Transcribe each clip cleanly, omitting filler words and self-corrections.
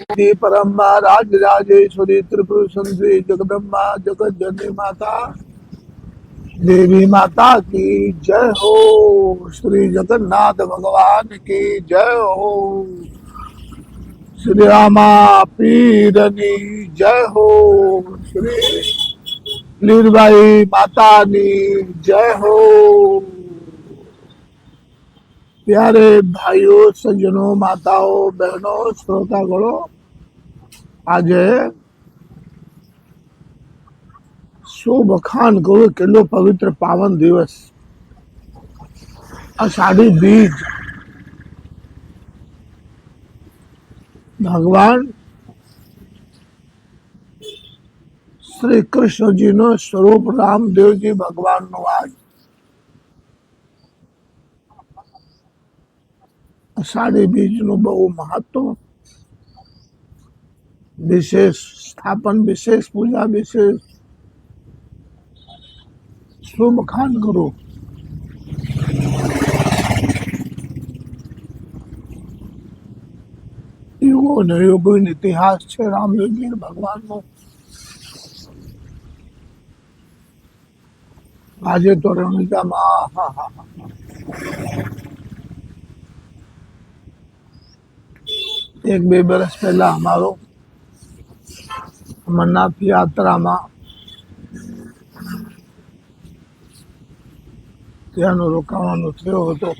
श्री परम्बा राजराजेश्वरी त्रिपुर सुंदरी जगदम्बा जगत जननी माता देवी माता की जय हो। श्री जगन्नाथ भगवान की जय हो। श्री रामा पीरनी जय हो। श्री लीलबाई माता नी जय हो। प्यारे भाइयों सज्जनों माताओं बहनों श्रोतागणों, आज शुभ खान करो केलो पवित्र पावन दिवस आषाढ़ी बीज। भगवान श्री कृष्ण जी नो स्वरूप रामदेव जी भगवान नो आज आषाढ़ी बीज नो बहु महत्व, विशेष स्थापन, विशेष पूजा, विशेष शुभ खान करो। युगो ने युगो इतिहास छे रामदेव जी भगवान नो। આજે તો રણુજામાં એક બે વર્ષ પહેલા અમારો અમરનાથ યાત્રામાં ત્યાંનો રોકાવાનો થયો હતો।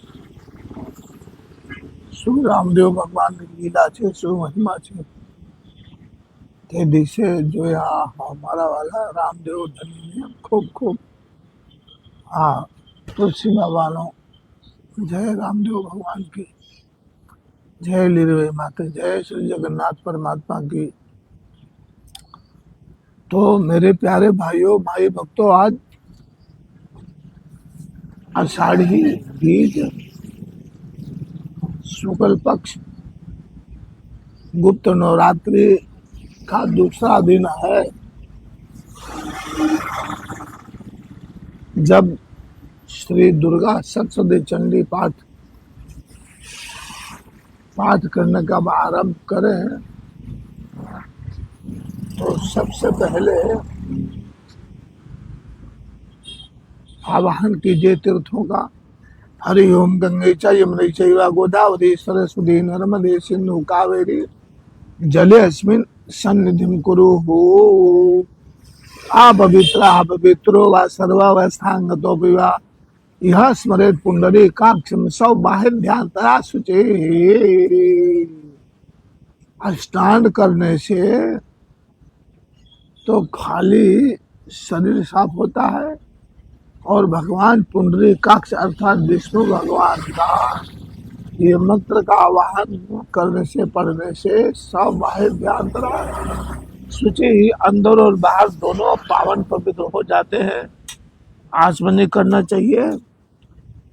શું રામદેવ ભગવાનની લીલા છે, શું મહિમા છે તે દિવસે જોયા। મારા વાલા રામદેવ ધણીને ખૂબ ખૂબ हाँ तुलसी बाबा नो जय, रामदेव भगवान की जय, लीलबाई माता जय, श्री जगन्नाथ परमात्मा की। तो मेरे प्यारे भाइयों भाई भक्तों, आज आषाढ़ी बीज शुक्ल पक्ष गुप्त नवरात्रि का दूसरा दिन है, जब श्री दुर्गा सप्तशती चंडी पाठ करने का आरंभ करें तो सबसे पहले आवाहन कीजिए तीर्थों का। हरि ओम गंगे च यमुने चैव गोदावरी सरस्वती नर्मदे सिंधु कावेरी जले अस्मिन् सन्निधिं कुरु हो। पवित्रो वा सर्वावस्थांगतो विवा यह स्मरेत पुंडरी काक्षम सौ बाहिर ध्यान तरा सुचे। अष्टांग करने से तो खाली शरीर साफ होता है और भगवान पुंडरी काक्ष अर्थात विष्णु भगवान का ये मंत्र का आवाहन करने से, पढ़ने से सब बाहिर ध्यान तरा सूची ही अंदर और बाहर दोनों पावन पवित्र हो जाते हैं। आचमनी करना चाहिए।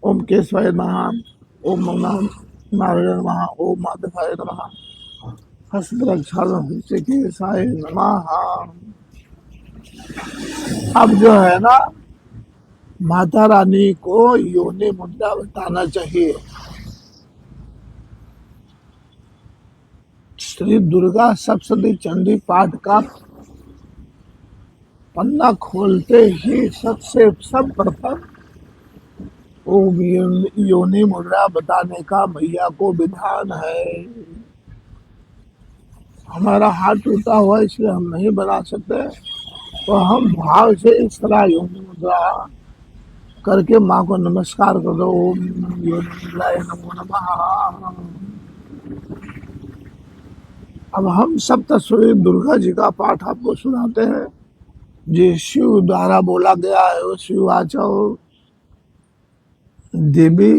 ओम केशवाय नमः, ओम नारायण नमः, ओम माधवाय नमः, हस्तरक्षाय नमः। अब जो है ना, माता रानी को योनि मुद्रा बताना चाहिए। श्री दुर्गा सप्तशती चंडी पाठ का पन्ना खोलते ही सबसे प्रथम ओम योनि मुद्रा बताने का मैया को विधान है। हमारा हाथ टूटा हुआ इसलिए हम नहीं बना सकते, तो हम भाव से इस तरह योनि मुद्रा करके माँ को नमस्कार कर दो। ओम योनि मुद्राय नमो नमः। अब हम सप्तशती दुर्गा जी का पाठ आपको सुनाते हैं, जो शिव द्वारा बोला गया है। वो शिव आचा देवी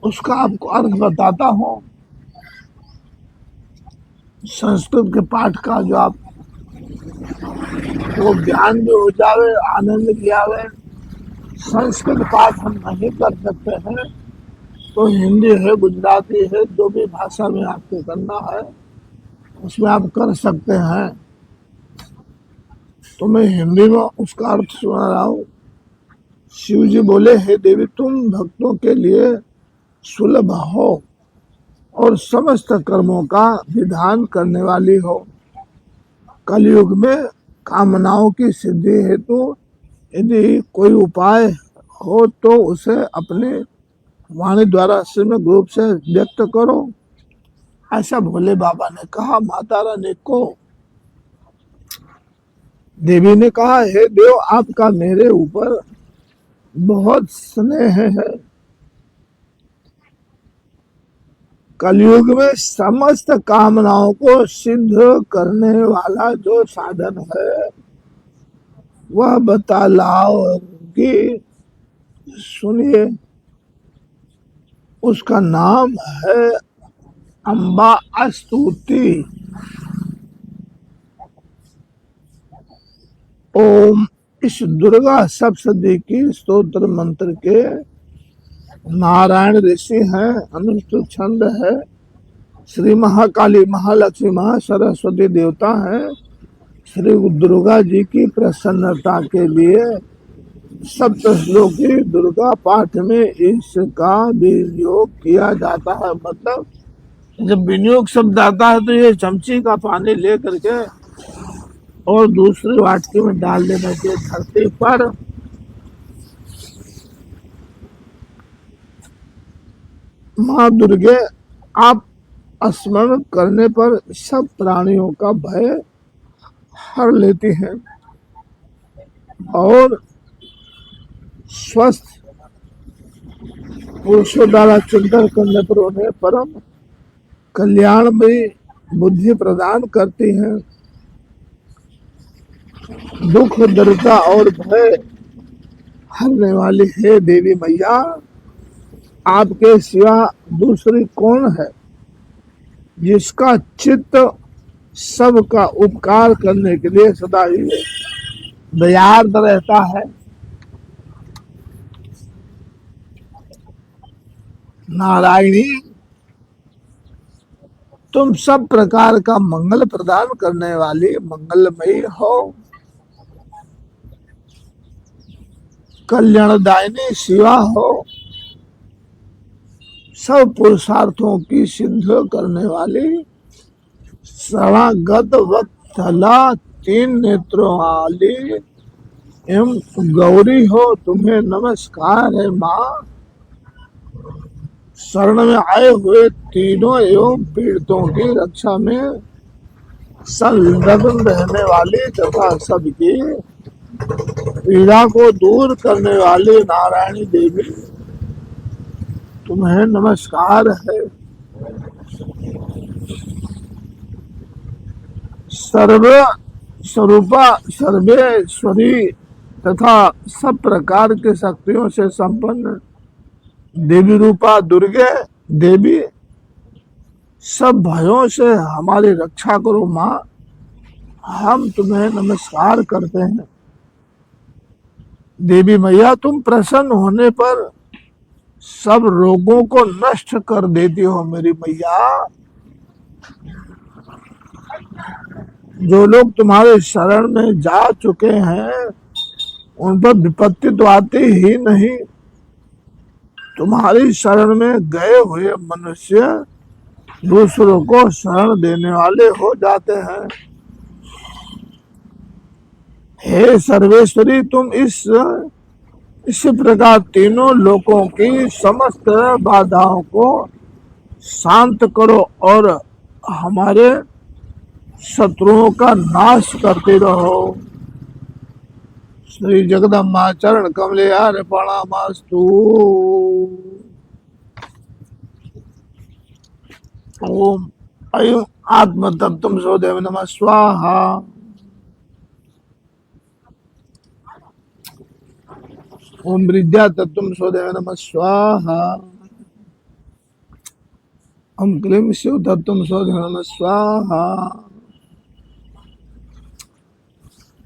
उसका आपको अर्थ बताता हूँ। संस्कृत के पाठ का जो आप वो ज्ञान भी हो जावे, आनंद भी आवे। संस्कृत पाठ हम नहीं कर सकते हैं तो हिंदी है, गुजराती है, जो भी भाषा में आपको करना है उसमें आप कर सकते हैं। तो मैं हिंदी में उसका अर्थ सुना रहा हूँ। शिव जी बोले, हे देवी, तुम भक्तों के लिए सुलभ हो और समस्त कर्मों का विधान करने वाली हो। कलयुग में कामनाओं की सिद्धि हेतु यदि कोई उपाय हो तो उसे अपने वाणी द्वारा श्रीमद् रूप से व्यक्त करो, ऐसा भोले बाबा ने कहा माता रानी को। देवी ने कहा, हे देव, आपका मेरे ऊपर बहुत स्नेह है। कलयुग में समस्त कामनाओं को सिद्ध करने वाला जो साधन है वह बतलाओगी। सुनिए, उसका नाम है अम्बा स्तुति। ओम इस दुर्गा सप्तशती की स्तोत्र मंत्र के नारायण ऋषि हैं, अनुष्ठुप छंद है, श्री महाकाली महालक्ष्मी महासरस्वती देवता हैं। श्री दुर्गा जी की प्रसन्नता के लिए सप्त श्लोकी दुर्गा पाठ में इसका विनियोग किया जाता है। मतलब जब विनियोग शब्द आता है तो ये चमची का पानी ले करके और दूसरी वाटकी में डाल देना चाहिए धरती पर। माँ दुर्गे, आप स्मरण करने पर सब प्राणियों का भय हर लेती हैं और स्वस्थ पुरुषों द्वारा चिंतन करने पर उन्हें परम कल्याण में बुद्धि प्रदान करती हैं। दुख दरिद्रता और भय हरने वाली है देवी मैया, आपके सिवा दूसरी कौन है जिसका चित्त सबका उपकार करने के लिए सदा ही दयार्द रहता है। नारायणी, तुम सब प्रकार का मंगल प्रदान करने वाली मंगलमयी हो। कल्याणदायिनी शिवा हो, सब पुरुषार्थों की सिद्ध करने वाली शरणागत वत्सला तीन नेत्रों वाली एवं गौरी हो। तुम्हें नमस्कार है माँ। शरण में आए हुए तीनों एवं पीड़ितों की रक्षा में संलग्न रहने वाली तथा सबकी पीड़ा को दूर करने वाली नारायणी देवी, तुम्हें नमस्कार है। सर्व स्वरूपा सर्वेश्वरी तथा सब प्रकार के शक्तियों से संपन्न देवी रूपा दुर्गे देवी, सब भयों से हमारी रक्षा करो माँ। हम तुम्हें नमस्कार करते हैं। देवी मैया, तुम प्रसन्न होने पर सब रोगों को नष्ट कर देती हो। मेरी मैया, जो लोग तुम्हारे शरण में जा चुके हैं उन पर विपत्ति तो आती ही नहीं। तुम्हारी शरण में गए हुए मनुष्य दूसरों को शरण देने वाले हो जाते हैं। हे सर्वेश्वरी, तुम इसी प्रकार तीनों लोकों की समस्त बाधाओं को शांत करो और हमारे शत्रुओं का नाश करते रहो। श्री जगदम्बा चरण कमले अर्पणमस्तु। ओम अयं आत्म तत्व सोदेव नमः स्वाहा। ओम विद्या तत्व सोदेव नमः स्वाहा। ओम क्लीं शिव तत्व सोदेव नमः स्वाहा।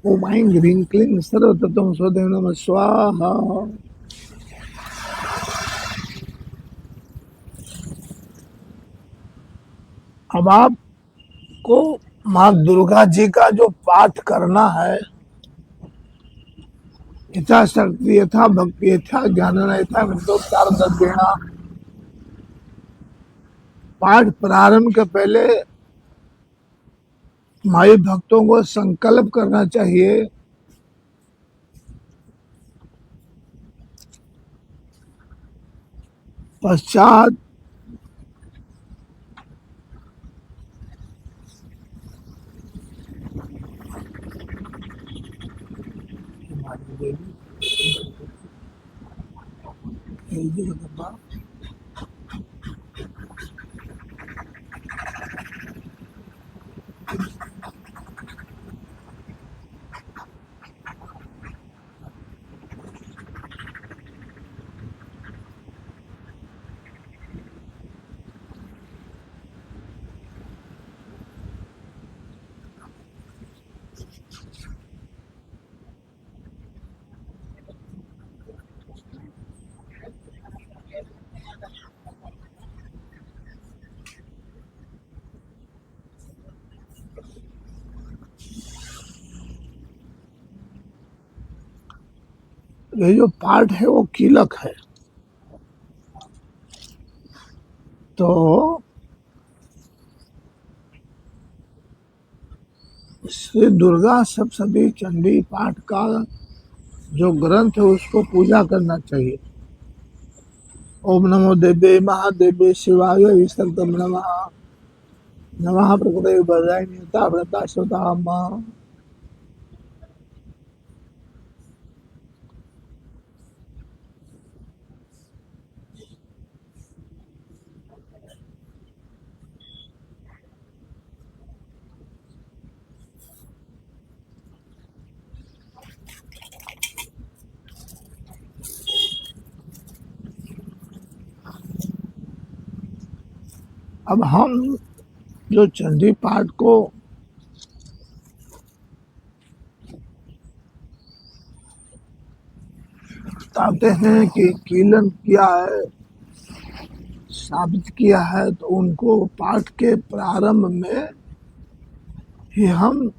ओम ऐं ह्रीं क्लीं सर्व तत्व सोदेव नमः स्वाहा। अब आपको माँ दुर्गा जी का जो पाठ करना है, यथा शक्ति यथा भक्ति यथा ज्ञान यथा विद्योपचार दर्शेण, पाठ प्रारंभ के पहले माई भक्तों को संकल्प करना चाहिए पश्चात ये जो पाठ है वो कीलक है। तो श्री दुर्गा सप्तशती चंडी पाठ का जो ग्रंथ है उसको पूजा करना चाहिए। ओम नमो देवे महादेवे शिवाय विस्तृतम नमः नमः प्रकृते वरदाय नियता व्रता स्वता मां। अब हम जो चंडी पाठ को बताते हैं कि कीलन किया है, साबित किया है, तो उनको पाठ के प्रारंभ में ही हम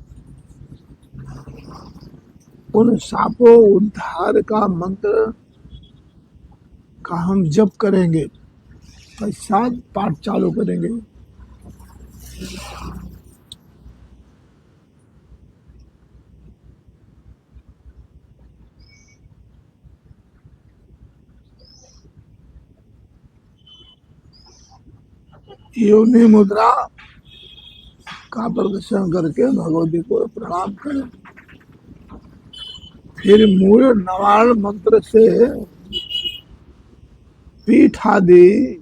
उन सापों उद्धार का मंत्र का हम जप करेंगे, पश्चात पाठ चालू करेंगे। योनि मुद्रा का प्रदर्शन करके भगवती को प्रणाम करें। फिर मूल नवारण मंत्र से पीठ आदि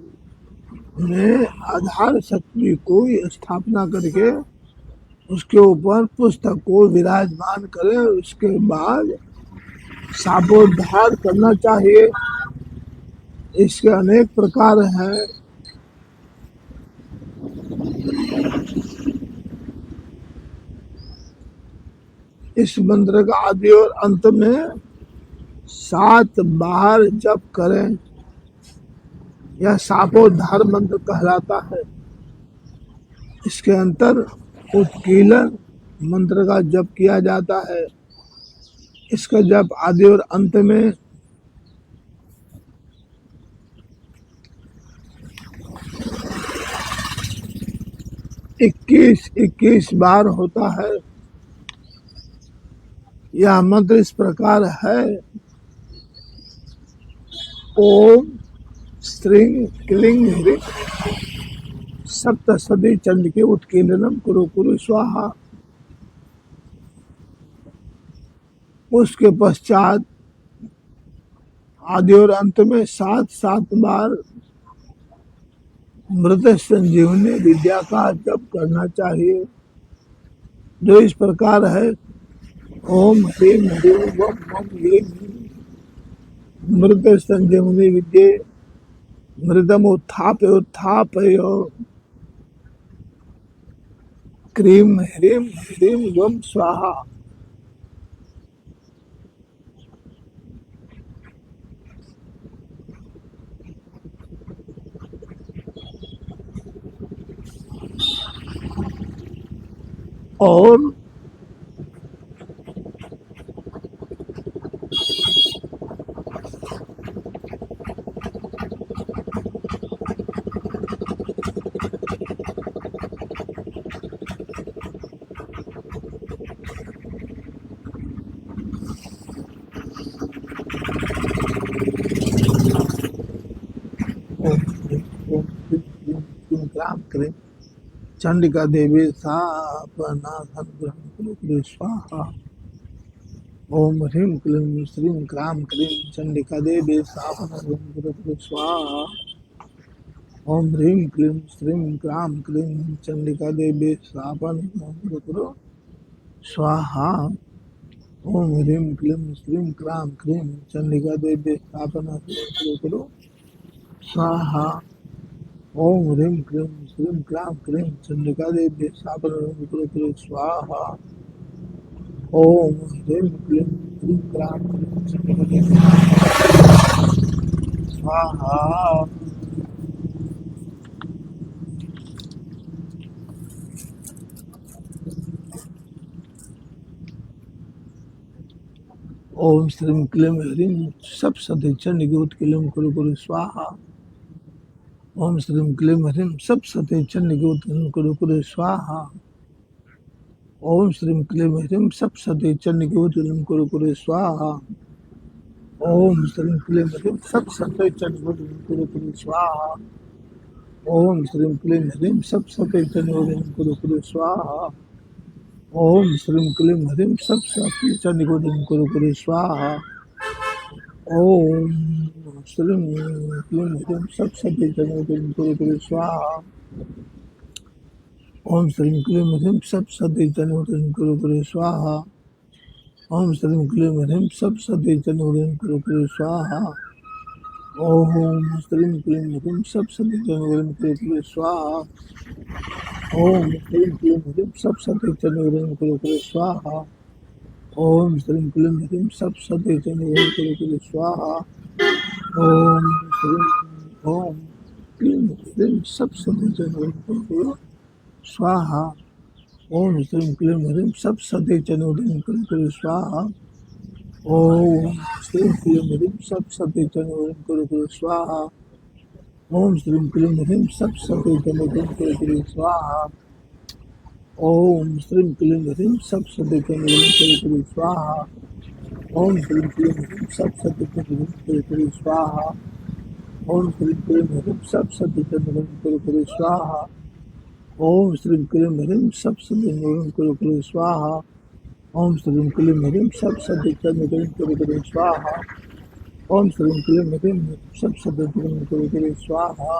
में आधार शक्ति को स्थापना करके उसके ऊपर पुस्तक को विराजमान करें। उसके बाद सापोद्धार करना चाहिए। इसके अनेक प्रकार हैं। इस मंत्र का आदि और अंत में 7 बार जप करें। यह सापोद्धार मंत्र कहलाता है। इसके अंतर उत्कीलन मंत्र का जप किया जाता है। इसका जप आदि और अंत में 21 बार होता है। यह मंत्र इस प्रकार है। ओम स्त्रीं क्लीं ह्रीं सप्तशती चंडिके उत्कीर्णनम कुरु कुरु स्वाहा। उसके पश्चात आदि और अंत में 7 बार मृत संजीवनी विद्या का जप करना चाहिए, जो इस प्रकार है। ओम ह्रीं ह्रीं वम वम ह्रीं मृत संजीवनी विद्ये मृदम उत्थापय उत्थापय क्रीं ह्रीं ह्रीं वम स्वाहा। और क्राम क्रीम चंडिका देवी स्थापनार्थं ग्रहं कुरु कुरु स्वाहा। ओम ह्रीं क्लीं श्रीं क्रां क्रीं चंडिका देवी स्थापनार्थं कुरु कुरु स्वाहा। ओम ह्रीं क्लीं श्रीं क्रां क्रीं चंडिका देवी स्थापनार्थं कुरु कुरु स्वाहा। ओम ह्रीं क्लीं श्रीं क्रां क्रीं चंडिका देवी स्थापनार्थं कुरु कुरु स्वाहा। ओम ह्रीं क्लीं श्रीं क्रां क्रीं चंडिका देवी स्थापनार्थं कुरु कुरु स्वाहा। ओम ह्रीं क्लीं श्रीं क्रां क्रीं चंडिका देवी स्वाहा। ओम श्रीं क्लीं ह्रीं सप्तशती चंडिका क्लीं कुरु कुरु स्वाहा। ओम श्रीं क्लीं ह्रीं सप्तशती चंडिका क्लीं कुरु कुरु स्वाहा। ओम श्रीं क्लीं ह्रीं सप्तशती चंडिका क्लीं कुरु कुरु स्वाहा। ओम श्रीं क्लीं ह्रीं सप्तशती चंडिका क्लीं कुरु कुरु स्वाहा। ओम श्रीं क्लीं ह्रीं सप्तशती चंडिका क्लीं कुरु कुरु स्वाहा। ओम श्रीं क्लीं ह्रीं सप्तशती चंडिका क्लीं कुरु कुरु स्वाहा। ओम श्रीं क्लीं ह्रीं सप्तशती चंडिका क्लीं कुरु कुरु स्वाहा। ओम श्रीं क्लीं ह्रीं सप्तशती चंडिका क्लीं कुरु कुरु स्वाहा। ओम श्रीं क्लीं ह्रीं सप्तशती चंडिका क्लीं कुरु कुरु स्वाहा। ओम श्रीं क्लीं ह्रीं सप्तशती चंडिका क्लीं कुरु कुरु स्वाहा। ओम श्रीं क्लीं ह्रीं सप्तशती चंडिका क्लीं कुरु कुरु स्वाहा। ओम श्रीं क्लीं ह्रीं सप्तशती चंडिका क्लीं कुरु कुरु स्वाहा। ओम क्लीं ह्रीं सप्तशती चंडिका क्लीं कुरु कुरु स्वाहा। ओम श्रीं क्लीं ह्रीं सप्तशती चंडिका क्लीं कुरु कुरु स्वाहा। ओम श्रीं क्लीं ह्रीं सप्तशती चंडिका क्लीं कुरु कुरु स्वाहा। ओम श्रीं क्लीं ह्रीं सप्तशती चंडिका क्लीं कुरु कुरु स्वाहा। ओम श्रीं क्लीं ह्रीं सप्तशती चंडिका क्लीं कुरु कुरु स्वाहा। ओम श्रीं क्लीं ह्रीं सप्तशती चंडिका क्लीं कुरु कुरु स्वाहा। ओम श्रीं क्लीं ह्रीं सप्तशती चंडिका क्लीं कुरु कुरु स्वाहा। ओम श्रीं क्लीं ह्रीं सप्तशती चंडिका क्लीं कुरु कुरु स्वाहा। ओम श्रीं क्लीं ह्रीं सप्तशती चंडिका क्लीं कुरु कुरु स्वाहा। ओम श्रीं क्लीं ह्रीं सप्तशती चंडिका क्लीं कुरु कुरु स्वाहा।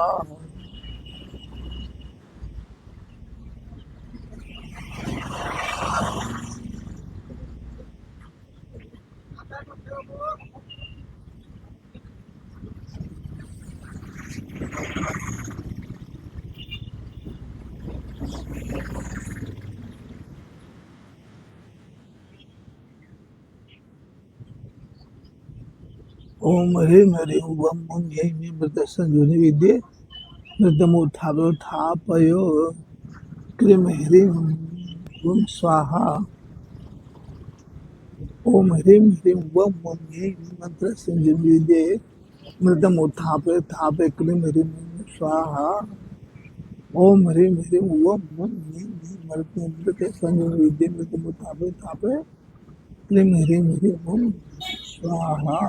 ओम ह्रीं ह्रीं वं वं ह्रीं ह्रीं मृतसंजीवनी विद्ये मृतमुत्थापयो क्लीं ह्रीं वं स्वाहा। ओम ह्रीं ह्रीं वं वं ह्रीं मृतसंजीवनी विद्ये मृतमुत्थापय क्लीं ह्रीं वं स्वाहा। ओम ह्रीं ह्रीं वं वं ह्रीं मृतसंजीवनी विद्ये मृतमुत्थापय क्लीं ह्रीं वं स्वाहा।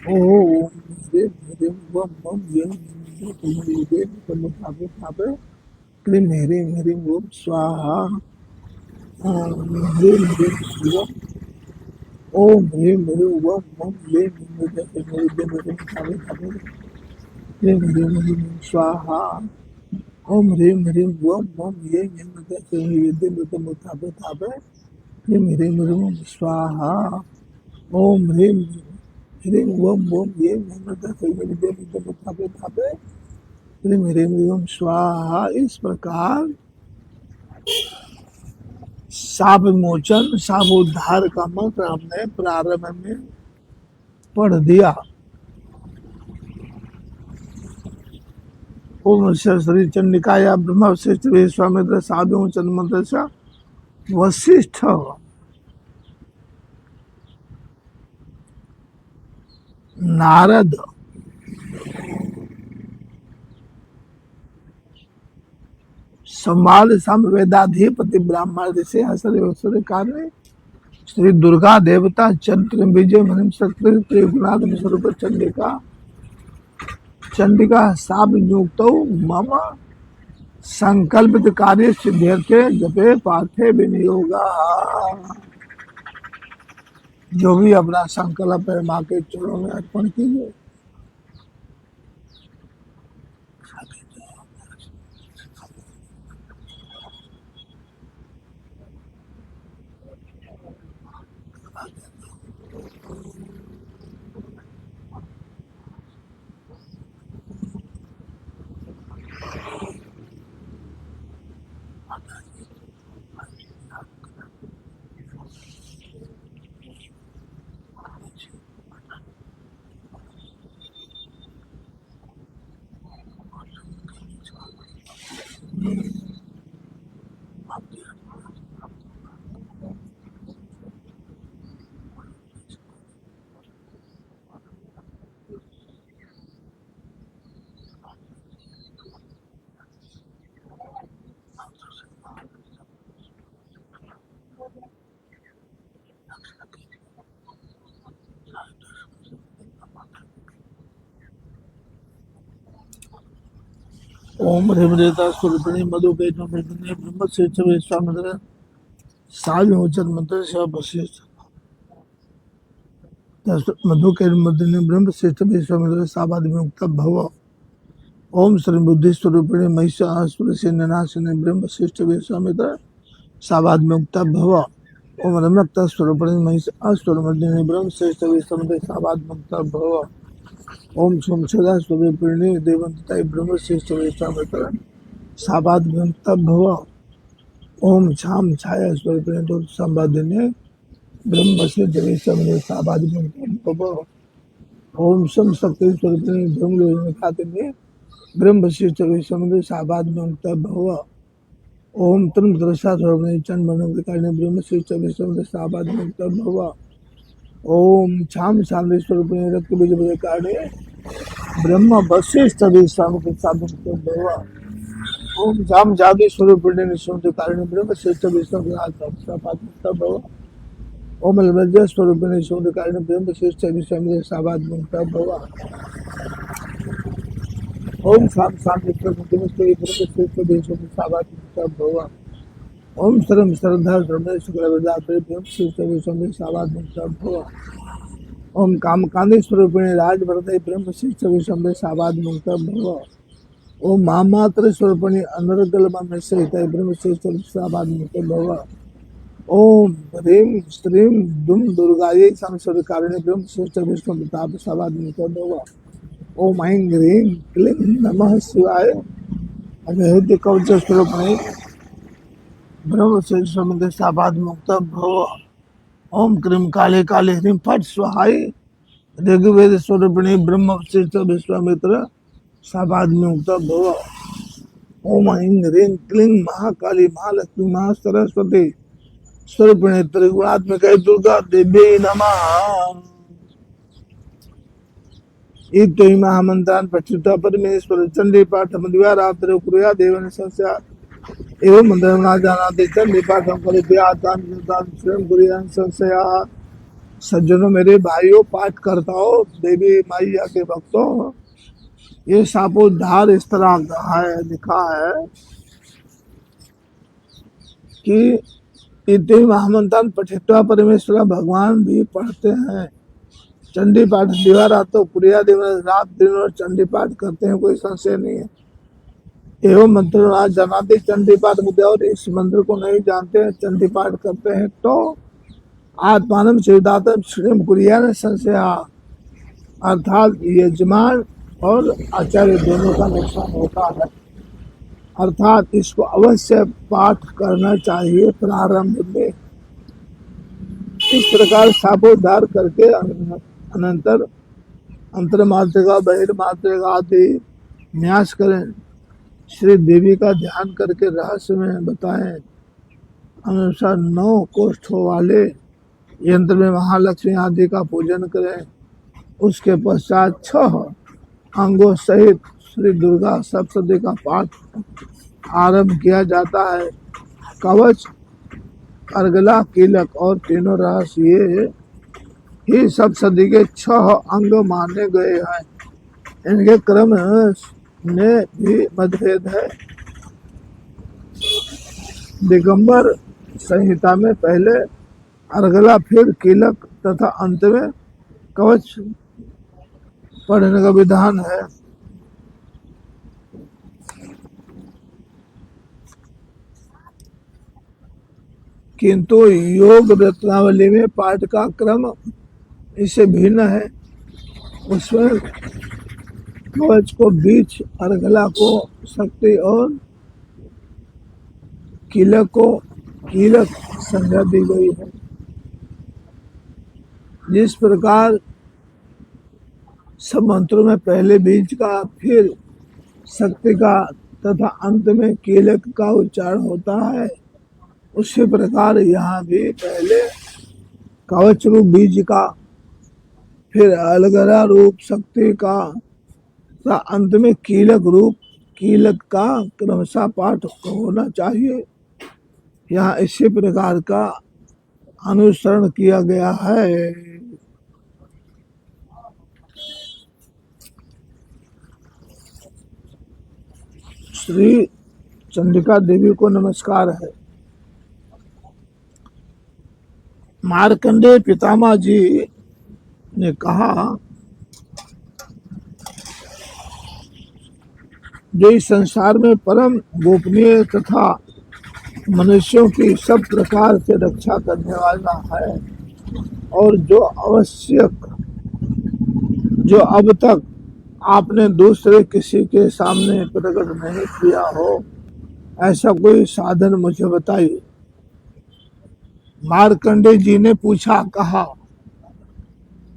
ओम ह्रीं ह्रीं वं वं ह्रीं मृतमुत्थापय क्लीं ह्रीं वं स्वाहा। ओम ह्रीं ह्रीं वं ओम ह्रीं ह्रीं वं वं ह्रीं मृतमुत्थापय क्लीं ह्रीं वं स्वाहा। ओम ह्रीं ह्रीं वं वं ह्रीं मृतमुत्थापय क्लीं ह्रीं वं स्वाहा। ओम ह्रीं ह्रीं वं वं ह्रीं मृतमुत्थापय क्लीं ह्रीं वं स्वाहा। इस प्रकार शाप विमोचन शाप उद्धार का मंत्र हमने प्रारंभ में पढ़ दिया। ओम श्री चंडिकाया ब्रह्म वशिष्ठ विश्वामित्र साधु चंद्रमंत्र वशिष्ठ नारद संवाद वेदाधिपति ब्राह्मण ऋषि हसरे कार्य श्री दुर्गा देवता चंद्र विजय मनिम शक्ति त्रिगुणाद स्वरूप चंडिका शाप युक्त मम संकल्पित कार्य सिद्ध्यर्थे जपे पार्थे विनियोगा। जो भी अपना संकल्प है माँ के चरणों में अर्पण कीजिए। ओम ह्रीमृता स्वरूपिणी मधुपेटम मृदने ब्रह्म से विश्वामित्र साविमोचन मंत्र से वशिष्ठ मधु के मृदने ब्रह्म श्रेष्ठ विश्वामित्र सावाद विमुक्त भव। ओम श्री बुद्धि स्वरूपिणी महिषासुर नाशिनी ब्रह्म श्रेष्ठ विश्वामित्र सावाद विमुक्त भव। ओम रमक्त स्वरूपिणी महिषासुर मर्दिनी ब्रह्म श्रेष्ठ विश्वामित्र सावाद विमुक्त भव। ओम सोमसदा स्वरूपिणी देवंतताई ब्रह्म श्रेष्ठ विश्वामित्र सावाद विमुक्त भव। ओम छाम छाया स्वरूपिणी दुर्ग संवादिनी ब्रह्म श्रेष्ठ विश्वामित्र सावाद विमुक्त भव। ओम सम शक्ति स्वरूपिणी ब्रह्म खातिनी ब्रह्म श्रेष्ठ विश्वामित्र सावाद विमुक्त भव। ओम तम दृशा स्वरूपिणी चंड मनोविकारिणी ब्रह्म श्रेष्ठ विश्वामित्र सावाद विमुक्त भव। ओम छाम शांति स्वरूपिणी रक्त बीज विकारिणी ब्रह्म वशिष्ठ विश्वामित्र सावाद विमुक्त भव। ओम छाम जाति स्वरूपिणी निशुद्धकारिणी ब्रह्म श्रेष्ठ विश्वामित्र सावाद विमुक्त भव। ओम लज्जा स्वरूपिणी निशुद्धकारिणी ब्रह्म श्रेष्ठ विश्वामित्र सावाद विमुक्त भव। ओम शाम शांति स्वरूपिणी ब्रह्म श्रेष्ठ विश्वामित्र सावाद विमुक्त भव। ओम सर्व श्रद्धा धर्म शुक्लदात्री ब्रह्म श्रेष्ठ विश्वामित्र सावाद विमुक्त भव। ओम काम कांदी स्वरूपिणी राजभरते ब्रह्म श्रेष्ठ विश्वामित्र सावाद विमुक्त भव। ओम मामात्र स्वरूपिणी अनर्गल में सहित ब्रह्म श्रेष्ठ सावाद विमुक्त भव। ओम ह्रीं श्रीं दुम दुर्गायै संसर्गकारिणी ब्रह्म श्रेष्ठ विश्वामित्र सावाद विमुक्त भव। ओम ऐं ह्रीं क्लीं नमः शिवाय अभेद्य कवच स्वरूपिणी ब्रह्म श्रेष्ठ विश्वामित्र सावाद विमुक्त भव। ओम क्रीं काले काले ह्रीं फट स्वाहाय ऋग्वेद स्वरूपिणी ब्रह्म श्रेष्ठ विश्वामित्र सावाद विमुक्त भव। ओम ऐं ह्रीं क्लीं महाकाली महालक्ष्मी महासरस्वती स्वरूपिणी त्रिगुणात्मिक दुर्गा देवी नमः। इति महामंत्रान् पठित्वा परमेश्वर चंडी पाठ मध्या रात्रि कुर्या देवन संस्या एवं मंत्र न जानाते चंडी पाठम करिते आतान स्वयं कुर्यान संशया। सज्जनों मेरे भाइयों पाठ करताओ देवी मैया के भक्तों, ये सापोद्धार इस तरह है लिखा है कि इति महामंत्रान् पठित्वा परमेश्वर भगवान भी पढ़ते हैं चंडी पाठ दिवा रातों कुरिया दिवस रात दिन और चंडी पाठ करते हैं, कोई संशय नहीं है। एवं मंत्र आज जनाते चंडी पाठ मुद्दे और इस मंत्र को नहीं जानते हैं चंडी पाठ करते हैं तो आत्मानम शिवदातम श्रीम कुरिया ने संशय अर्थात यजमान और आचार्य दोनों का नुकसान होता है। अर्थात इसको अवश्य पाठ करना चाहिए प्रारंभ में। इस प्रकार सापोद्धार करके अनंतर अंतर्मात्रिका बहिर्मात्रिका आदि न्यास करें। श्री देवी का ध्यान करके रहस्य में बताएं अनुसार 9 कोष्ठों वाले यंत्र में महालक्ष्मी आदि का पूजन करें। उसके पश्चात 6 अंगों सहित श्री दुर्गा सप्तशती का पाठ आरंभ किया जाता है। कवच अर्गला कीलक और तीनों रहस्य ये सप्तशती के 6 अंग माने गए हैं। इनके क्रम में भी मतभेद है। दिगंबर संहिता में पहले अर्गला, फिर कीलक तथा अंत में कवच पढ़ने का विधान है। किंतु योग रत्नावली में पाठ का क्रम इससे भिन्न है। उसमें कवच को बीच, अर्गला को शक्ति और कीलक को कीलक संज्ञा दी गई है। जिस प्रकार सब मंत्रों में पहले बीज का, फिर शक्ति का तथा अंत में कीलक का उच्चारण होता है, उसी प्रकार यहाँ भी पहले कवच रूप बीज का, फिर अलगरा रूप शक्ति का तथा अंत में कीलक रूप कीलक का क्रमशः पाठ होना चाहिए। यहाँ इसी प्रकार का अनुसरण किया गया है। श्री चंडिका देवी को नमस्कार है। मार्कंडेय पितामह जी ने कहा, जो इस संसार में परम गोपनीय तथा मनुष्यों की सब प्रकार से रक्षा करने वाला है और जो आवश्यक, जो अब तक आपने दूसरे किसी के सामने प्रकट नहीं किया हो, ऐसा कोई साधन मुझे बताइए। मार्कंडेय जी ने पूछा, कहा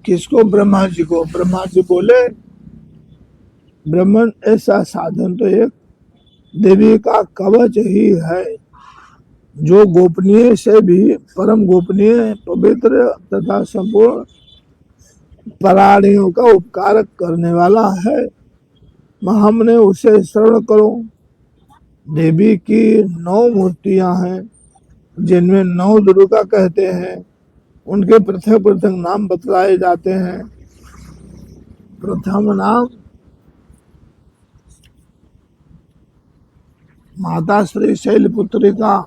किसको? ब्रह्मा जी को। ब्रह्मा जी बोले, ब्रह्मन ऐसा साधन तो एक देवी का कवच ही है, जो गोपनीय से भी परम गोपनीय, पवित्र तथा संपूर्ण प्राणियों का उपकार करने वाला है। हमने उसे शरण करो। देवी की 9 मूर्तियां हैं, जिनमें 9 दुर्गा कहते हैं। उनके पृथक पृथक नाम बतलाए जाते हैं। प्रथम नाम माता श्री शैलपुत्री का,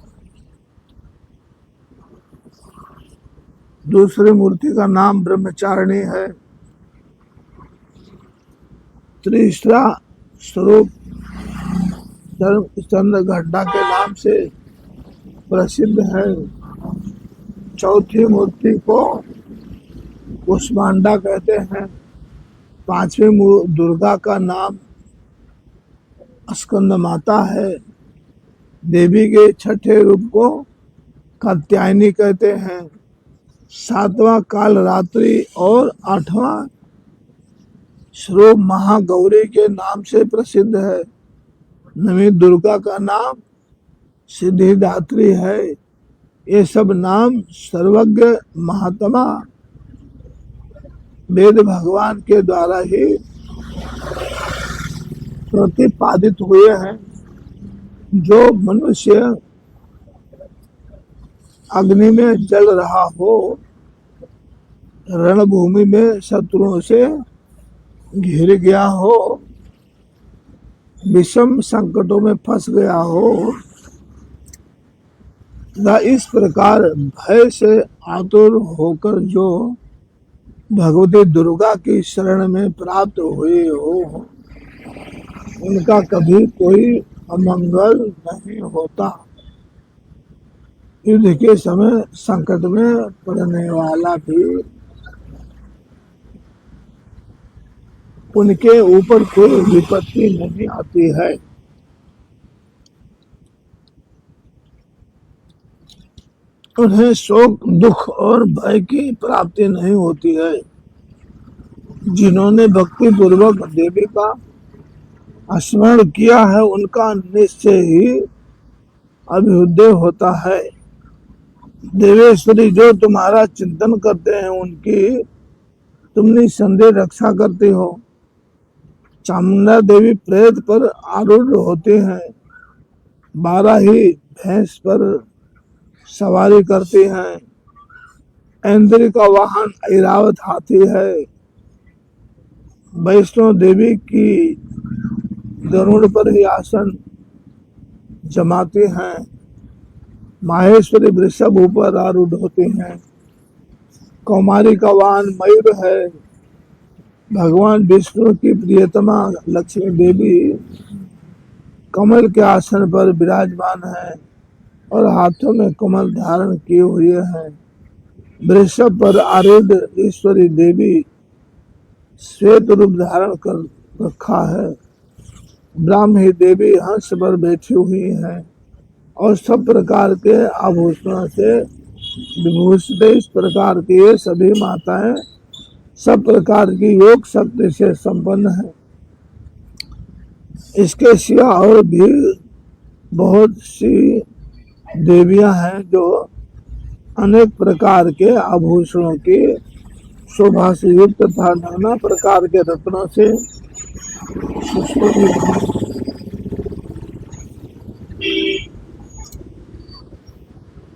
दूसरी मूर्ति का नाम ब्रह्मचारिणी है। तीसरा स्वरूप चंद्र घंटा के नाम से प्रसिद्ध है। चौथी मूर्ति को कुष्मांडा कहते हैं। 5वीं दुर्गा का नाम स्कंद माता है। देवी के छठे रूप को कात्यायनी कहते हैं। 7वां काल रात्रि और 8वां स्वरूप महागौरी के नाम से प्रसिद्ध है। 9वीं दुर्गा का नाम सिद्धिदात्री है। ये सब नाम सर्वज्ञ महात्मा वेद भगवान के द्वारा ही प्रतिपादित हुए हैं। जो मनुष्य अग्नि में जल रहा हो, रणभूमि में शत्रुओं से घिर गया हो, विषम संकटों में फंस गया हो, तथा इस प्रकार भय से आतुर होकर जो भगवती दुर्गा की शरण में प्राप्त हुए हो, उनका कभी कोई अमंगल नहीं होता। युद्ध के समय संकट में पड़ने वाला भी उनके ऊपर कोई विपत्ति नहीं आती है। उन्हें शोक, दुख और भय की प्राप्ति नहीं होती है। जिन्होंने भक्ति पूर्वक देवी का स्मरण किया है, उनका निश्चय ही अभ्युदय होता है। देवेश्वरी जो तुम्हारा चिंतन करते हैं, उनकी तुम निसंदेह रक्षा करते हो। चामुंडा देवी प्रेत पर आरूढ़ होते हैं। 12 ही भैंस पर सवारी करती हैं। इंद्र का वाहन ऐरावत हाथी है। वैष्णो देवी की गरुड़ पर ही आसन जमाते हैं। माहेश्वरी वृषभ ऊपर आरूढ़ होती हैं। कौमारी का वाहन मयूर है। भगवान विष्णु की प्रियतमा लक्ष्मी देवी कमल के आसन पर विराजमान है और हाथों में कमल धारण किए हुए हैं। वृषभ पर आरूढ़ ईश्वरी देवी श्वेत रूप धारण कर रखा है। ब्राह्मी देवी हंस पर बैठी हुई हैं और सब प्रकार के आभूषणों से विभूषित। इस प्रकार की ये सभी माताएं सब प्रकार की योग शक्ति से संपन्न है। इसके सिवा और भी बहुत सी देवियां हैं जो अनेक प्रकार के आभूषणों की शोभा से युक्त तथा नाना प्रकार के रत्नों से सुशोभित हैं।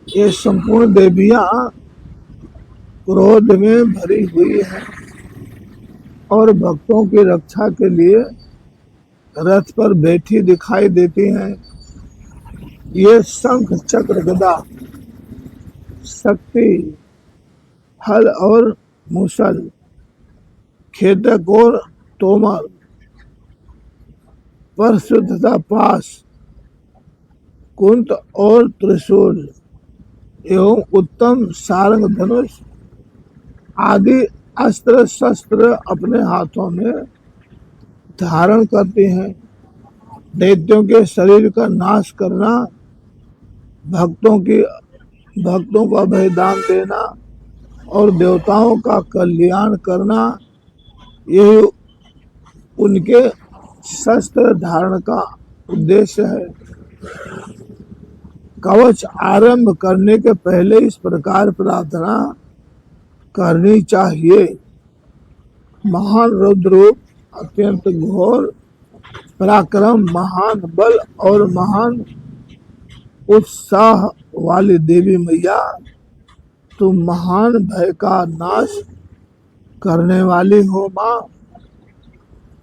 ये संपूर्ण देवियां क्रोध में भरी हुई हैं और भक्तों की रक्षा के लिए रथ पर बैठी दिखाई देती हैं। ये शंख चक्र गदा शक्ति हल और मूसल खेतक और तोमर परशु तथा पास कुंत और त्रिशूल एवं उत्तम सारंग धनुष आदि अस्त्र शस्त्र अपने हाथों में धारण करती हैं। दैत्यों के शरीर का नाश करना, भक्तों को अभयदान देना और देवताओं का कल्याण करना, यही उनके शस्त्र धारण का उद्देश्य है। कवच आरंभ करने के पहले इस प्रकार प्रार्थना करनी चाहिए। महान रुद्र अत्यंत घोर पराक्रम, महान बल और महान उत्साह वाली देवी मैया, तुम महान भय का नाश करने वाली हो माँ।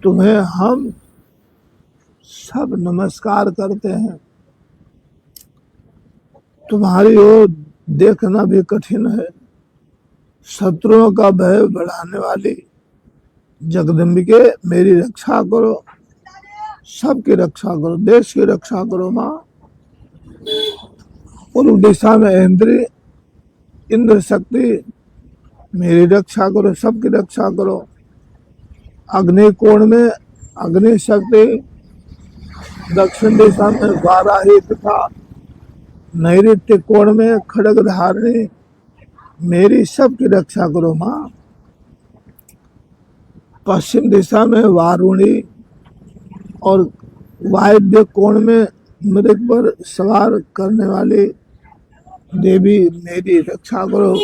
तुम्हें हम सब नमस्कार करते हैं। तुम्हारी ओर देखना भी कठिन है। शत्रुओं का भय बढ़ाने वाली जगदम्बिके मेरी रक्षा करो, सबकी रक्षा करो, देश की रक्षा करो माँ। पूर्व दिशा में इंद्र शक्ति मेरी रक्षा करो, सबकी रक्षा करो। अग्नि कोण में अग्नि शक्ति, दक्षिण दिशा में वाराही तथा नैऋत्य कोण में खड्ग धारणी मेरी सबकी रक्षा करो माँ। पश्चिम दिशा में वारुणी और वायव्य कोण में मृग पर सवार करने वाली देवी मेरी रक्षा करो,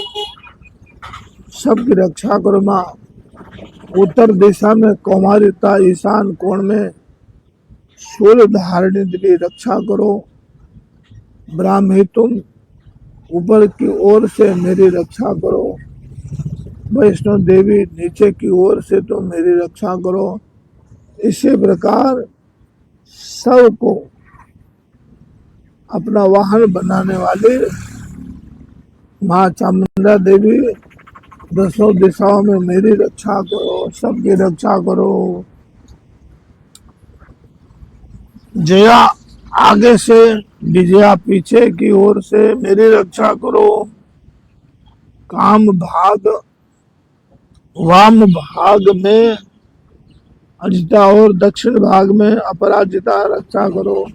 सबकी रक्षा करो माँ। उत्तर दिशा में कौमारिता, ईशान कोण में सूर्य धारणी देवी रक्षा करो। ब्राह्मी तुम ऊपर की ओर से मेरी रक्षा करो। वैष्णो देवी नीचे की ओर से तुम मेरी रक्षा करो। इसी प्रकार सबको अपना वाहन बनाने वाली माँ चामुंडा देवी दसों दिशाओं में मेरी रक्षा करो, सबकी रक्षा करो। जया आगे से, विजया पीछे की ओर से मेरी रक्षा करो। काम भाग वाम भाग में अजिता और दक्षिण भाग में अपराजिता रक्षा करो।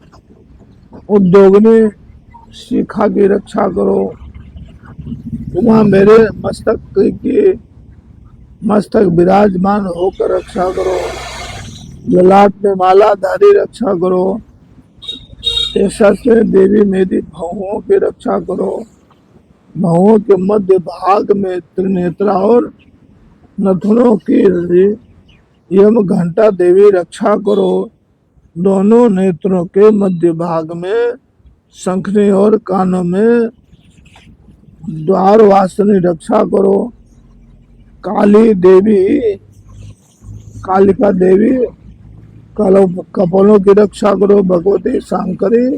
उद्योगनी शिखा की रक्षा करो। उमा मेरे मस्तक विराजमान होकर रक्षा करो। ललाट में माला धारी रक्षा करो। ऐसा से देवी मेरी भवों की रक्षा करो। भवों के मध्य भाग में त्रिनेत्रा और नथुनों की यम घंटा देवी रक्षा करो। दोनों नेत्रों के मध्य भाग में शंखनी और कानों में द्वार वासनी रक्षा करो। कालिका देवी कपोलों की रक्षा करो। भगवती शांकरी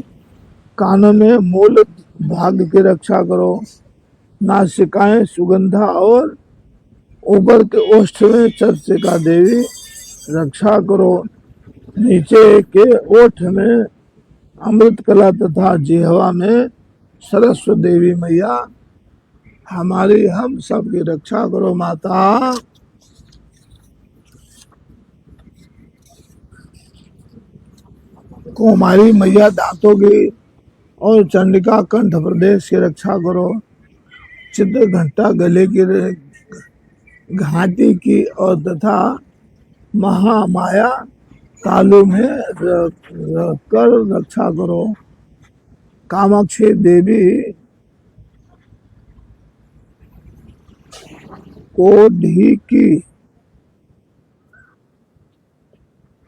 कानों में मूल भाग्य की रक्षा करो। नासिकाएं सुगंधा और ऊपर के ओष्ठ में चर्चिका देवी रक्षा करो। नीचे के ओठ में अमृत कला तथा जिह्वा में सरस्वती देवी मैया हमारी हम सबकी रक्षा करो माता। कुमारी मैया दांतों की और चंडिका कंठ प्रदेश की रक्षा करो। चित्र घंटा गले की घाटी की और तथा महामाया तालु में कर रक्षा करो। कामाक्षी देवी कोढ़ी की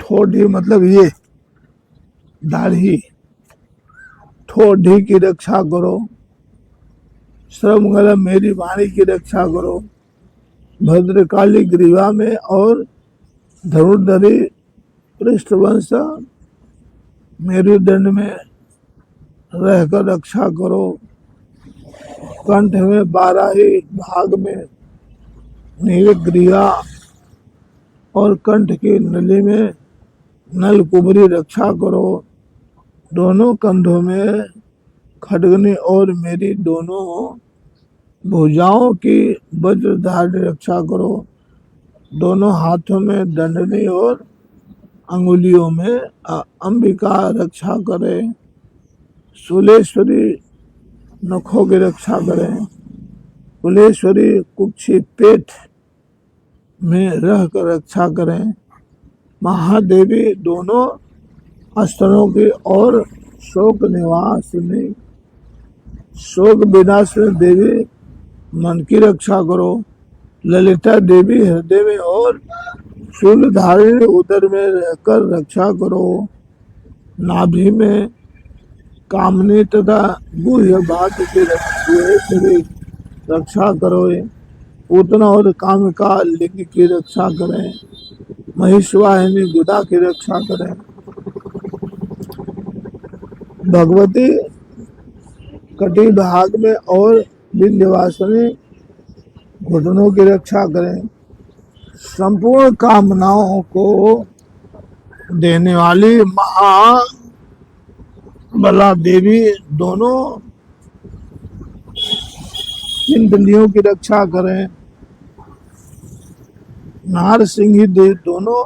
ठोड़ी मतलब ये दाढ़ी ठोड़ी की रक्षा करो। सर्वमंगल मेरी वाणी की रक्षा करो। भद्रकाली ग्रीवा में और धनुर्धरी पृष्ठवंश मेरुदंड में रहकर रक्षा करो। कंठ में बाराही भाग में नीलग्रीवा और कंठ की नली में नलकुबरी रक्षा करो। दोनों कंधों में खड़गनी और मेरी दोनों भुजाओं की वज्रधारी रक्षा करो। दोनों हाथों में दंडनी और अंगुलियों में अंबिका रक्षा करे। शूलेश्वरी नखों की रक्षा करें। कुलेश्वरी कुक्षी पेट में रहकर रक्षा करें। महादेवी दोनों स्तनों की और शोक निवासिनी शोक विनाशिनी देवी मन की रक्षा करो। ललिता देवी हृदय में और शूलधारिणी उदर में रहकर रक्षा करो। नाभि में कामनी तथा गुह्य भाग की रक्षा करो। पूतना और कामिका लिंग की रक्षा करें। महिषवाहिनी गुदा की रक्षा करें। भगवती कटी भाग में और विंध्यवासिनी घुटनों की रक्षा करें। संपूर्ण कामनाओं को देने वाली महाबला देवी दोनों कुंडलियों की रक्षा करें। नारसिंही देवी दोनों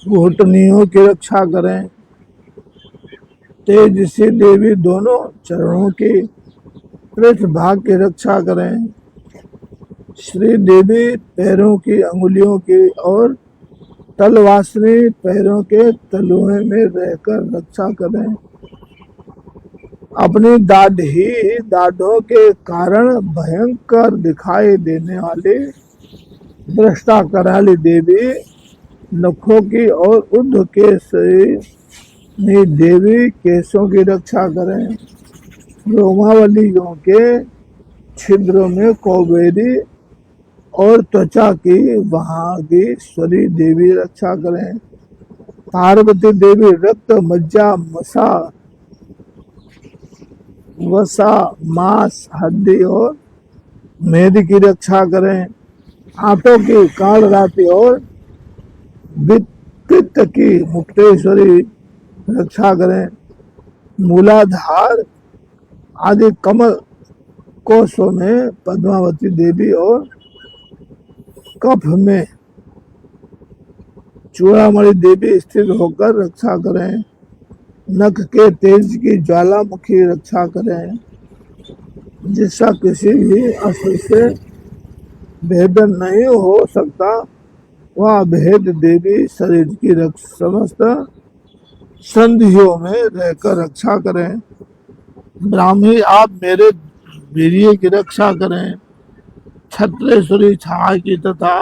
घुटनियों की रक्षा करें। तेजसी देवी दोनों चरणों की पृष्ठ भाग की रक्षा करें। श्री देवी पैरों की अंगुलियों की और तलवासनी पैरों के तलुए में रहकर रक्षा करें। अपनी दाढ़ों के कारण भयंकर दिखाई देने वाली दृष्टा कराली देवी नखों की और ऊर्ध्व केशनी देवी केशों की रक्षा करें। रोमावलियों के छिद्रों में कौबेरी और त्वचा की वहागीश्वरी देवी रक्षा करें। पार्वती देवी रक्त मज्जा मसा वसा मांस हड्डी और मेद की रक्षा करें। आंतों की कालरात्रि और वित्त की मुक्तेश्वरी रक्षा करें। मूलाधार आदि कमल कोशों में पद्मावती देवी और कफ में चूड़ामणि देवी स्थित होकर रक्षा करें। नख के तेज की ज्वालामुखी रक्षा करें, जिसका किसी भी अस्त्र से भेदन नहीं हो सकता। वह भेद देवी शरीर की समस्त संधियों में रहकर रक्षा करें। ब्राह्मी आप मेरे वीर्य की रक्षा करें। छत्रेश्वरी छाया की तथा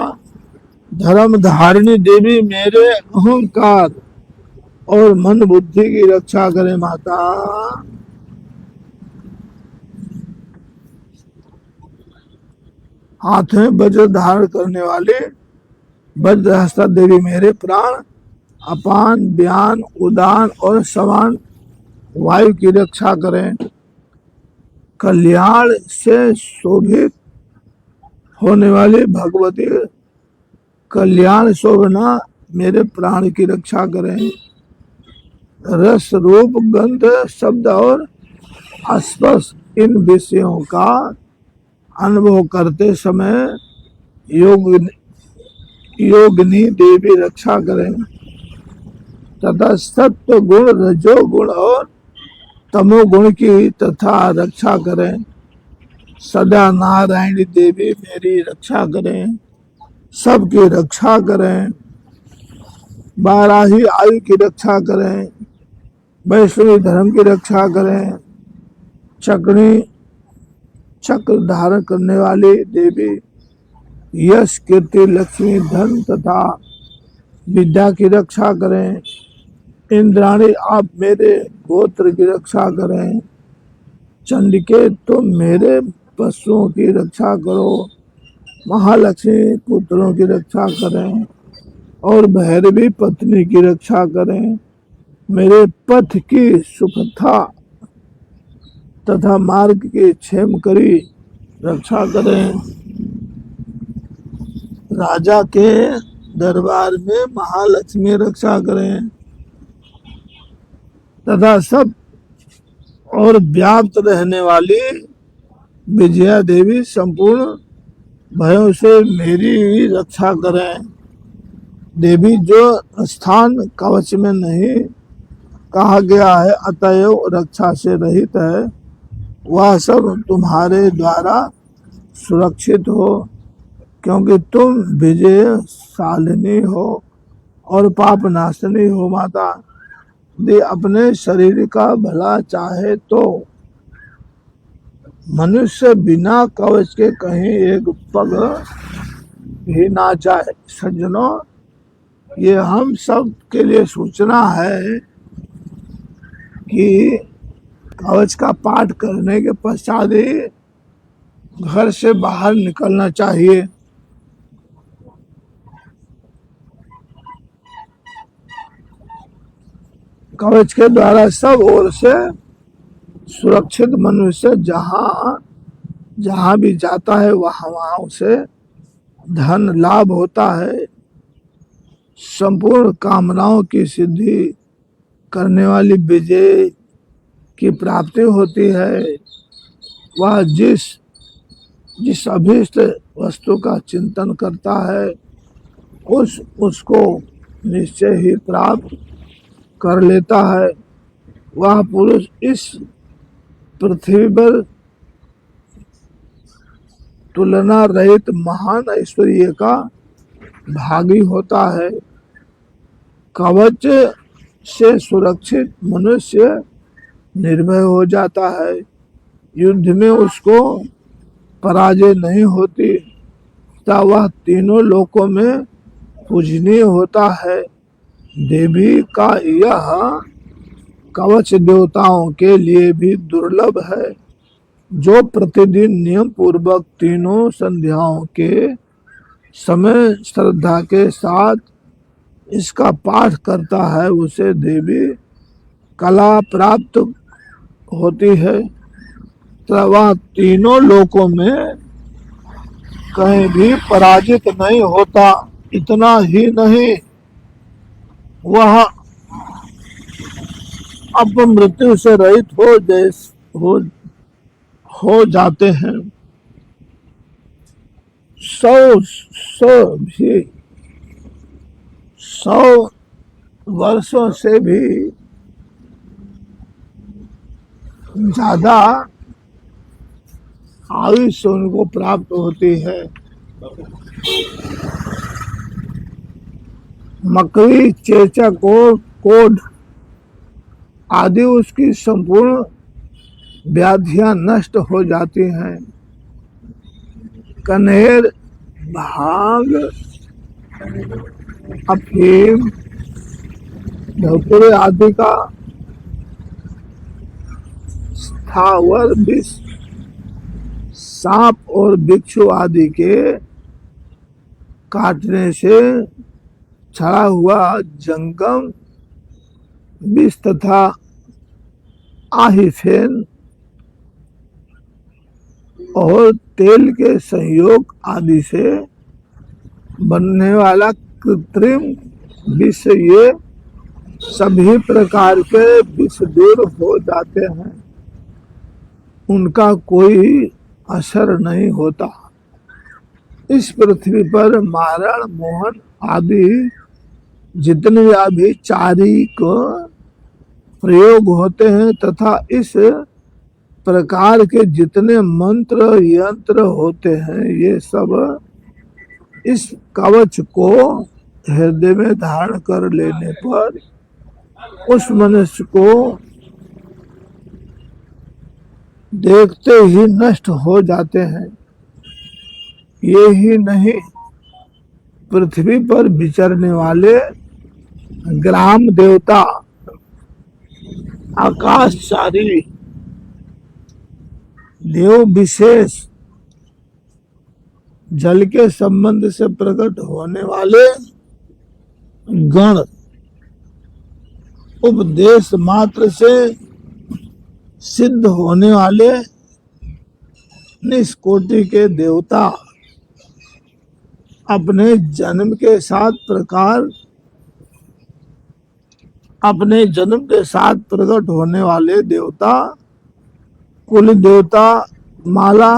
धर्म धारिणी देवी मेरे अहंकार और मन बुद्धि की रक्षा करें माता। हाथ में वज्र धारण करने वाले वज्रहस्ता देवी मेरे प्राण अपान, व्यान, उदान और समान वायु की रक्षा करें। कल्याण से शोभित होने वाली भगवती कल्याण शोभना मेरे प्राण की रक्षा करें। रस, रूप, गंध, शब्द और स्पर्श इन विषयों का अनुभव करते समय योगिनी देवी रक्षा करें तथा सत्व गुण, रजो गुण और तमोगुण की तथा रक्षा करें। सदा नारायणी देवी मेरी रक्षा करें, सबकी रक्षा करें। बाराही आयु की रक्षा करें, वैष्णवी धर्म की रक्षा करें। चक्र धारण करने वाली देवी यश, कीर्ति, लक्ष्मी, धन तथा विद्या की रक्षा करें। इंद्राणी आप मेरे गोत्र की रक्षा करें। चंडिके तुम मेरे पशुओं की रक्षा करो। महालक्ष्मी पुत्रों की रक्षा करें और भैरवी पत्नी की रक्षा करें। मेरे पथ की सुखता तथा मार्ग की क्षेमकरी रक्षा करें। राजा के दरबार में महालक्ष्मी रक्षा करें तथा सब और व्याप्त रहने वाली विजया देवी संपूर्ण भयों से मेरी रक्षा करें। देवी जो स्थान कवच में नहीं कहा गया है अतएव रक्षा से रहित है, वह सब तुम्हारे द्वारा सुरक्षित हो, क्योंकि तुम विजयशालिनी हो और पाप नाशनी हो। माता दे अपने शरीर का भला चाहे तो मनुष्य बिना कवच के कहीं एक पग भी ना जाए। सज्जनों, ये हम सब के लिए सूचना है कि कवच का पाठ करने के पश्चात ही घर से बाहर निकलना चाहिए। कवच के द्वारा सब ओर से सुरक्षित मनुष्य जहां भी जाता है वहां उसे धन लाभ होता है, संपूर्ण कामनाओं की सिद्धि करने वाली विजय की प्राप्ति होती है। वह जिस अभीष्ट वस्तु का चिंतन करता है उसको निश्चय ही प्राप्त कर लेता है। वह पुरुष इस पृथ्वी पर तुलना रहित महान ऐश्वर्य का भागी होता है। कवच से सुरक्षित मनुष्य निर्भय हो जाता है, युद्ध में उसको पराजय नहीं होती तथा वह तीनों लोकों में पूजनीय होता है। देवी का यह कवच देवताओं के लिए भी दुर्लभ है। जो प्रतिदिन नियम पूर्वक तीनों संध्याओं के समय श्रद्धा के साथ इसका पाठ करता है उसे देवी कला प्राप्त होती है। तो वह तीनों लोकों में कहीं भी पराजित नहीं होता। इतना ही नहीं, वह अपमृत्यु से रहित हो जाते हैं। 100 वर्षों से भी ज्यादा आयुष उनको प्राप्त होती है। मकड़ी, चेचक और कोढ़ आदि उसकी संपूर्ण व्याधियां नष्ट हो जाती हैं। कनेर, भांग, अफीम, धतूरे आदि का स्थावर विष, सांप और बिच्छू आदि के काटने से छड़ा हुआ जंगम विष तथा आहिफेन और तेल के संयोग आदि से बनने वाला कृत्रिम विष, ये सभी प्रकार के विष दूर हो जाते हैं, उनका कोई असर नहीं होता। इस पृथ्वी पर मारण मोहन आदि जितने अभिचारी को प्रयोग होते हैं तथा इस प्रकार के जितने मंत्र यंत्र होते हैं, ये सब इस कवच को हृदय में धारण कर लेने पर उस मनुष्य को देखते ही नष्ट हो जाते हैं। ये ही नहीं, पृथ्वी पर विचरने वाले ग्राम देवता, आकाशचारी देव विशेष, जल के संबंध से प्रकट होने वाले गण, उपदेश मात्र से सिद्ध होने वाले निष्कोटि के देवता, अपने जन्म के साथ प्रकट होने वाले देवता, कुल देवता, माला,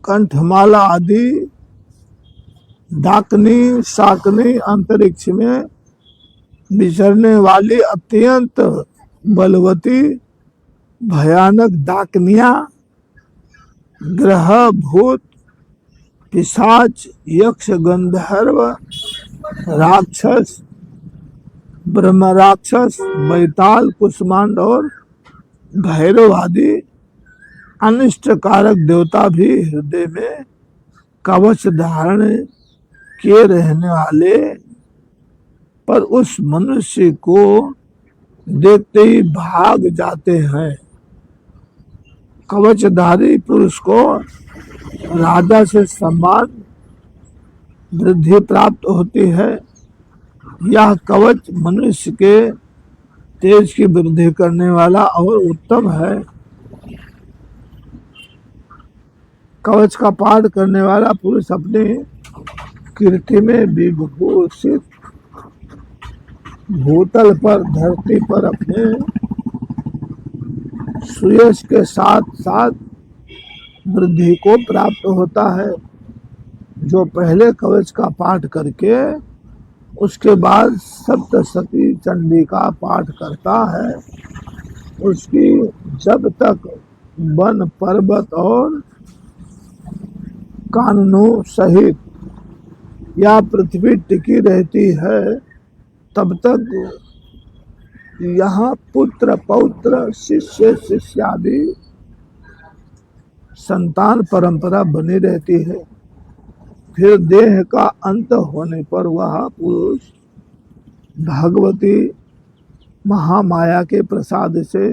कंठमाला आदि, डाकनी शाकनी, अंतरिक्ष में विचरने वाली अत्यंत बलवती भयानक डाकनिया, ग्रह भूत पिशाच, यक्ष गंधर्व राक्षस, ब्रह्म राक्षस, बैताल, कुष्मांड और भैरव आदि अनिष्टकारक देवता भी हृदय में कवच धारण किए रहने वाले पर उस मनुष्य को देखते ही भाग जाते हैं। कवचधारी पुरुष को राजा से सम्मान वृद्धि प्राप्त होती है। यह कवच मनुष्य के तेज की वृद्धि करने वाला और उत्तम है। कवच का पाठ करने वाला पुरुष अपने कीर्ति में विभूषित भूतल पर, धरती पर अपने सुयश के साथ साथ वृद्धि को प्राप्त होता है। जो पहले कवच का पाठ करके उसके बाद सप्तशती चंडी का पाठ करता है, उसकी जब तक वन पर्वत और कानूनों सहित या पृथ्वी टिकी रहती है, तब तक यहाँ पुत्र पौत्र शिष्य शिष्यादि संतान परंपरा बनी रहती है। फिर देह का अंत होने पर वह पुरुष भगवती महामाया के प्रसाद से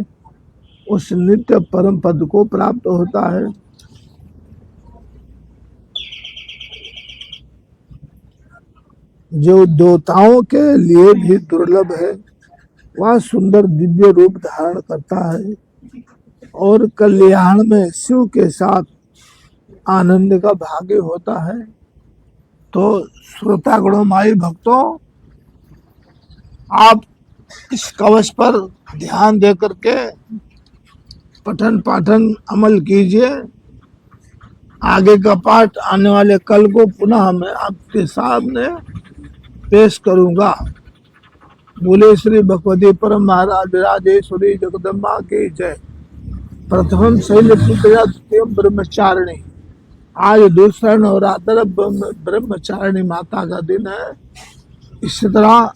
उस नित्य परम पद को प्राप्त होता है। जो देवताओं के लिए भी दुर्लभ है, वह सुंदर दिव्य रूप धारण करता है और कल्याण में शिव के साथ आनंद का भागी होता है। तो श्रोतागणों माई भक्तों, आप इस कवच पर ध्यान दे करके पठन पाठन अमल कीजिए। आगे का पाठ आने वाले कल को पुनः मैं आपके सामने पेश करूंगा। बोले श्री भगवती परम महाराज राजेश्वरी जगदम्बा की जय। प्रथम शैलपुत्रा, द्वितीयम ब्रह्मचारिणी। आज दूसरा नवरात्र ब्रह्मचारिणी माता का दिन है। इसी तरह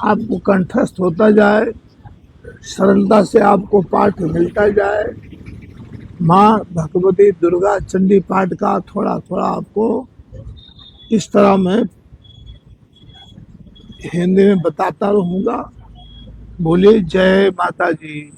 आपको कंठस्थ होता जाए, सरलता से आपको पाठ मिलता जाए। माँ भगवती दुर्गा चंडी पाठ का थोड़ा थोड़ा आपको इस तरह मैं हिंदी में बताता रहूंगा। बोलिए जय माता जी।